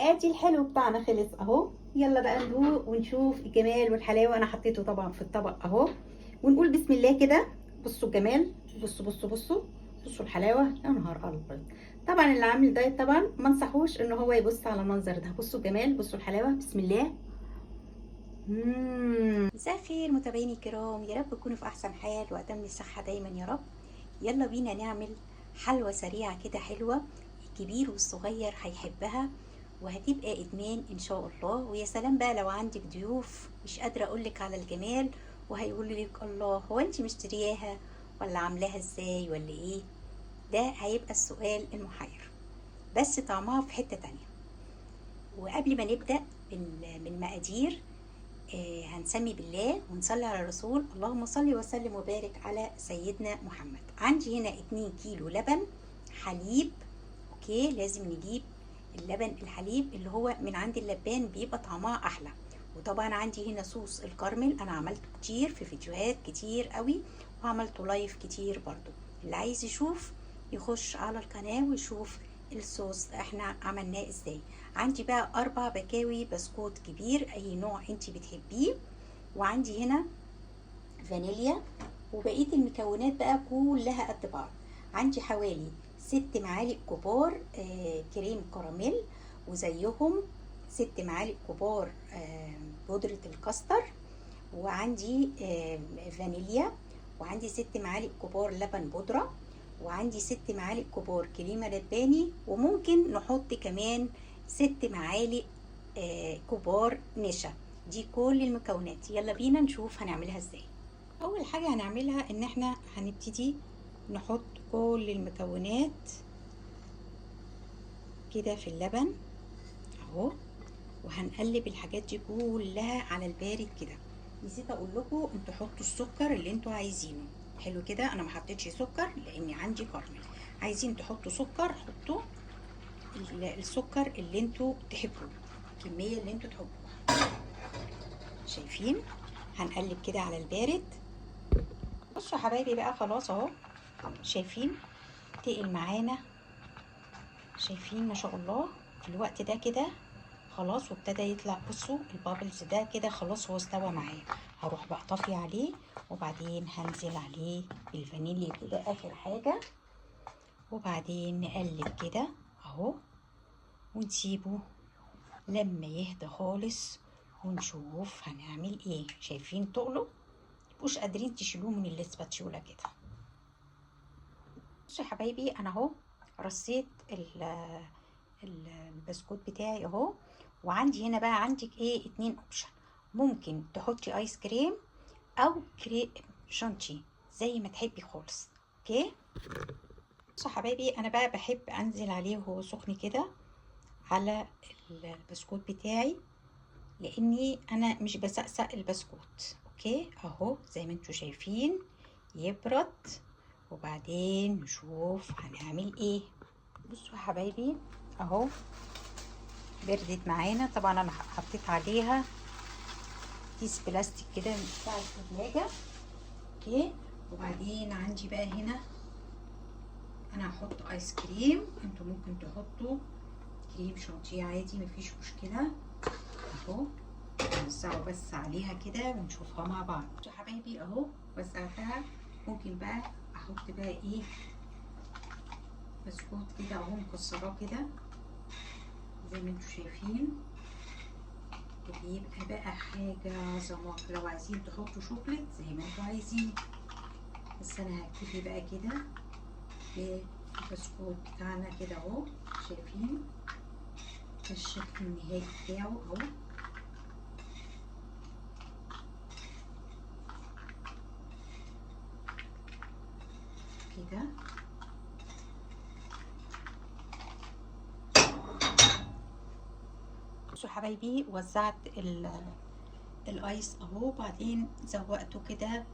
وادي الحلو بتاعنا خلص اهو. يلا بقى ندوق ونشوف الجمال والحلاوه. انا حطيته طبعا في الطبق اهو، ونقول بسم الله كده. بصوا الجمال، بصوا بصوا بصوا بصوا الحلاوه، يا نهار ابيض. طبعا اللي عامل دايت طبعا ما انصحوش ان هو يبص على المنظر ده. بصوا الجمال، بصوا الحلاوه، بسم الله. مساء الخير متابعيني الكرام، يا رب تكونوا في احسن حال واتم الصحه دايما يا رب. يلا بينا نعمل حلوه سريعه كده حلوه، الكبير والصغير هيحبها وهتبقى ادمان ان شاء الله. ويا سلام بقى لو عندك ضيوف مش قادره اقولك على الجمال، وهيقولوا لك الله هو انت مشترياها ولا عاملاها ازاي ولا ايه. ده هيبقى السؤال المحير، بس طعمها في حته تانية. وقبل ما نبدا بالمقادير، هنسمي بالله ونصلي على الرسول. اللهم صل وسلم وبارك على سيدنا محمد. عندي هنا 2 كيلو لبن حليب. اوكي، لازم نجيب اللبن الحليب اللي هو من عند اللبان، بيبقى طعمها احلى. وطبعا عندي هنا صوص الكراميل، انا عملته كتير في فيديوهات كتير قوي، وعملته لايف كتير برضو. اللي عايز يشوف يخش على القناة ويشوف الصوص احنا عملناه ازاي. عندي بقى 4 بكاوي بسكوت كبير، اي نوع انتي بتحبيه. وعندي هنا فانيليا. وبقية المكونات بقى كلها قد بعض. عندي حوالي 6 معالق كبار كريم كراميل، وزيهم 6 معالق كبار بودرة الكاستر. وعندي فانيليا. وعندي 6 معالق كبار لبن بودرة. وعندي 6 معالق كبار كريمة لباني، وممكن نحط كمان 6 معالق كبار نشا. دي كل المكونات. يلا بينا نشوف هنعملها ازاي. اول حاجة هنعملها ان احنا هنبتدي نحط كل المكونات كده في اللبن اهو، وهنقلب الحاجات دي كلها على البارد كده. نسيت اقول لكم انتوا حطوا السكر اللي انتوا عايزينه. حلو كده، انا ما حطيتش سكر لاني عندي كراميل. عايزين تحطوا سكر حطوا السكر اللي انتوا تحبوه، الكميه اللي انتوا تحبوها. شايفين؟ هنقلب كده على البارد. بصوا يا حبايبي بقى، خلاص اهو. شايفين تقل معانا؟ شايفين ما شاء الله في الوقت ده كده خلاص، وابتدى يطلع. بصوا البابلز ده كده خلاص هو استوى معايا. هروح بقى طافي عليه، وبعدين هنزل عليه بالفانيليا كده اخر حاجه، وبعدين نقلب كده اهو، ونسيبه لما يهدى خالص ونشوف هنعمل ايه. شايفين تقلوا؟ مش قادرين تشيلوه من الاسباتشوله كده. بصوا يا حبايبي، انا اهو رصيت البسكوت بتاعي اهو. وعندي هنا بقى عندك ايه 2 اوبشن. ممكن تحطي ايس كريم او كريم شانتي زي ما تحبي خالص. اوكي، بصوا يا حبايبي، انا بقى بحب انزل عليه وهو سخن كده على البسكوت بتاعي، لاني انا مش بسقسق البسكوت. اوكي اهو زي ما انتوا شايفين يبرد، وبعدين نشوف هنعمل ايه. بصوا يا حبايبي اهو بردت معانا. طبعا انا حطيت عليها كيس بلاستيك كده من بتاع الثلاجه. اوكي، وبعدين عندي بقى هنا انا هحط ايس كريم. انتوا ممكن تحطوا كريم شانتيه عادي مفيش مشكله اهو. نوزعه بس عليها كده ونشوفها مع بعض. يا حبايبي اهو وزعتها. ممكن بقى احط بقى ايه بسكوت كده اهو مكسراه كده زي ما انتوا شايفين، بيبقى بقى حاجه عظمه. لو عايزين تحطوا شوكليت زي ما انتوا عايزين، بس انا هكتفي بقى كده بالبسكوت بتاعنا كده اهو. شايفين الشكل النهائي بتاعه اهو كده. بصوا حبايبي، وزعت الايس اهو، بعدين زوقته كده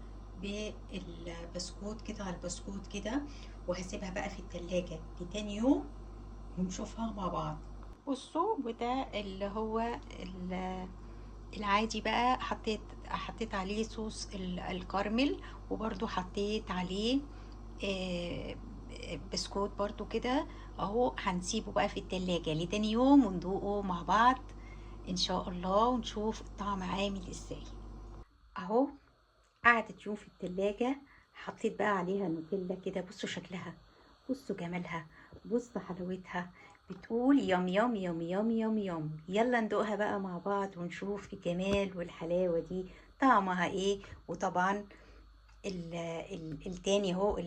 بالبسكوت كده على البسكوت كده، وهسيبها بقى في التلاجة لتاني يوم ونشوفها مع بعض. بصوا، وده اللي هو العادي بقى. حطيت عليه صوص الكراميل، وبرده حطيت عليه بسكوت برضو كده اهو، هنسيبه بقى في التلاجة لتاني يوم وندوقه مع بعض ان شاء الله ونشوف الطعم عامل ازاي. اهو قعدت يوم في التلاجة، حطيت بقى عليها نوتيلا كده، بصوا شكلها، بصوا جمالها، بصوا حلاوتها، بتقول يام يام يام يام يام يام. يلا ندوقها بقى مع بعض ونشوف الجمال والحلاوة دي طعمها ايه. وطبعا التاني اهو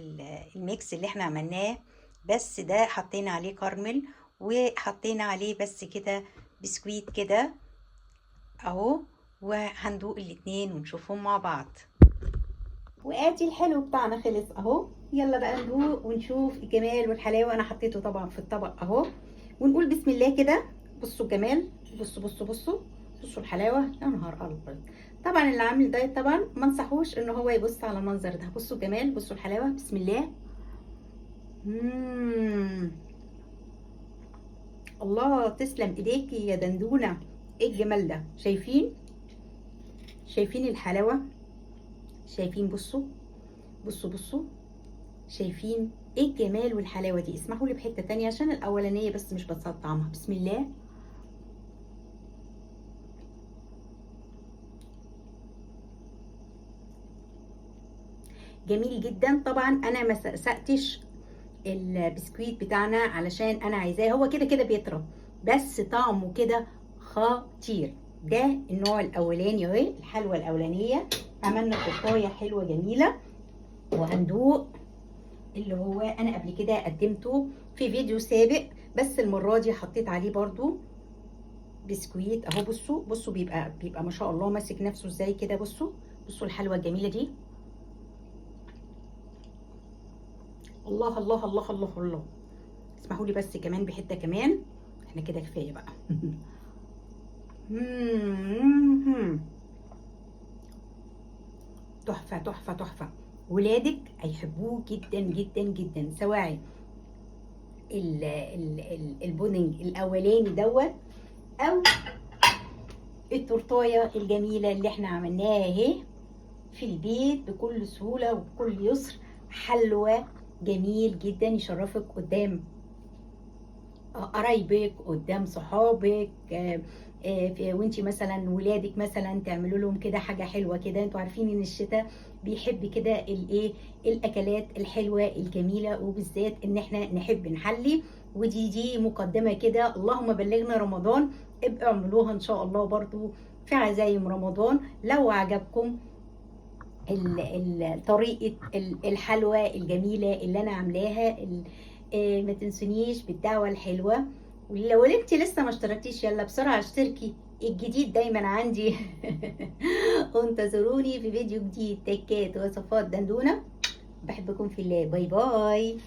الميكس اللي احنا عملناه، بس ده حطينا عليه كراميل وحطينا عليه بس كده بسكويت كده اهو، وهندوق الاتنين ونشوفهم مع بعض. وادي الحلو بتاعنا خلص اهو. يلا بقى ندوق ونشوف الجمال والحلاوه. انا حطيته طبعا في الطبق اهو، ونقول بسم الله كده. بصوا الجمال، بصوا بصوا بصوا، بصوا الحلاوه، يا نهار ابيض. طبعا اللي عامل دايت طبعا ما انصحوش ان هو يبص على المنظر ده. بصوا الجمال، بصوا الحلاوه، بسم الله. الله، تسلم ايديكي يا دندونه. ايه الجمال ده، شايفين؟ شايفين الحلاوه؟ شايفين؟ بصوا بصوا بصوا، شايفين ايه الجمال والحلاوه دي؟ اسمحوا لي بحته تانية عشان الاولانيه بس مش بتصدق طعمها. بسم الله. جميل جدا. طبعا انا ما سقسقتش البسكويت بتاعنا علشان انا عايزاه، هو كده كده بيطرى، بس طعمه كده خطير. ده النوع الاولاني اهي، الحلوه الاولانيه. عملنا كوبايه حلوه جميله، وهندوق اللي هو انا قبل كده قدمته في فيديو سابق، بس المره دي حطيت عليه برضو بسكويت اهو. بصوا بصوا، بيبقى ما شاء الله ماسك نفسه ازاي كده. بصوا بصوا الحلوه الجميله دي. الله الله الله الله الله. اسمحوا لي بس كمان بحته كمان، احنا كده كفايه بقى. تحفه تحفه تحفه. ولادك هيحبوه جدا جدا جدا، سواعي البودنج الاولاني دوت، او التورتايه الجميله اللي احنا عملناها اهي في البيت بكل سهوله وبكل يسر. حلوى جميل جدا يشرفك قدام قرايبك، قدام صحابك، وانتي مثلا ولادك مثلا تعملوا لهم كده حاجه حلوه كده. انتوا عارفين ان الشتاء بيحب كده الايه، الاكلات الحلوه الجميله، وبالذات ان احنا نحب نحلي. ودي مقدمه كده، اللهم بلغنا رمضان. ابقوا اعملوها ان شاء الله برضو في عزايم رمضان لو عجبكم طريقه الحلوى الجميله اللي انا عاملاها. ما تنسونيش بالدعوه الحلوه. ولو انت لسه ما اشتركتيش، يلا بسرعه اشتركي، الجديد دايما عندي. وانتظروني في فيديو جديد. تكات وصفات دندونه. بحبكم في الله، باي باي.